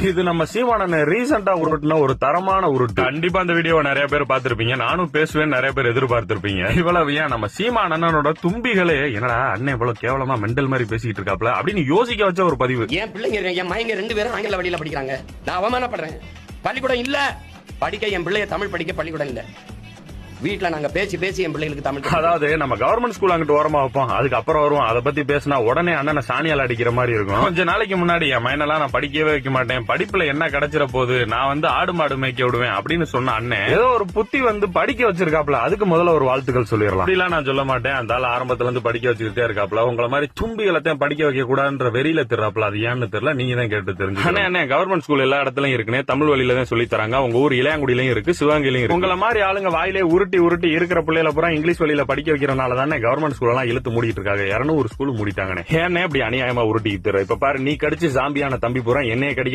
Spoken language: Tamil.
இது நம்ம சீமானன் ரீசெண்டா உருட்டுன ஒரு தரமான உருட்டு. கண்டிப்பா அந்த வீடியோவை நிறைய பேர் பார்த்திருப்பீங்க, நானும் பேசுவேன் நிறைய பேர் எதிர்பார்த்திருப்பீங்க. இவ்வளவு ஏன் நம்ம சீமானனோட தும்பிகளே என்னடா அண்ணன் இவ்வளவு கேவலமா மெண்டல் மாதிரி பேசிட்டு இருக்காப்ல அப்படின்னு யோசிக்க வச்ச ஒரு பதிவு. என் பிள்ளைங்க என் மைங்க 2 பேரும் ஆங்கில வழியில படிக்கிறாங்க, நான் அவமானப்படுறேன். பள்ளிக்கூடம் இல்ல படிக்க, என் பிள்ளைய தமிழ் படிக்க பள்ளிக்கூடம் இல்ல. வீட்டுல நாங்க பேசி என் பிள்ளைகளுக்கு தமிழ். அதாவது நம்ம கவர்மெண்ட் ஸ்கூல் அங்கிட்டு ஓரமா வைப்போம், அதுக்கு அப்புறம் வருவோம். அதை பத்தி பேசினா உடனே அண்ணனை சாணியால் அடிக்கிற மாதிரி இருக்கும். கொஞ்ச நாளைக்கு முன்னாடி என் மைனெல்லாம் நான் படிக்கவே வைக்க மாட்டேன், படிப்புல என்ன கிடைச்சிட போது, நான் ஆடு மாடு மேய்க்க விடுவேன் அப்படின்னு சொன்ன அண்ணன் ஏதோ ஒரு புத்தி படிக்க வச்சிருக்காப்ல. அதுக்கு முதல்ல ஒரு வாழ்த்துக்கள் சொல்லிடலாம். அப்படிலாம் நான் சொல்ல மாட்டேன், அந்த ஆரம்பத்துல இருந்து படிக்க வச்சுக்கிட்டே இருக்காப்ல. உங்களை மாதிரி தும்பிகளத்தையும் படிக்க வைக்க கூடாதுன்ற வெறியில திருறாப்ல. அது ஏன்னு தெரியல, நீங்க தான் கேட்டு தெரிஞ்சு. அண்ணே கவர்மெண்ட் ஸ்கூல் எல்லா இடத்துலயும் இருக்குன்னு தமிழ் வழியில தான் சொல்லி தராங்க. உங்க ஊர் இளையாங்குடியிலயும் இருக்கு, சிவகங்கையிலயும் இருக்கு. உங்களை மாதிரி ஆளுங்க வாயிலே உருட்டி இருக்கிற பிள்ளைல பூரா இங்கிலீஷ் வழியில படிக்க வைக்கிறனால தானே கவர்மெண்ட் ஸ்கூல் எல்லாம் இழுத்து மூடிட்டு இருக்காங்க. 200 ஸ்கூல் மூடிட்டாங்கன்னு. ஏன்னே இப்படி அநியாயமா உருட்டிட்டு இப்ப பாரு, நீ கடிச்சு ஜாம்பியான தம்பி பூரா என்னைய கடிக்க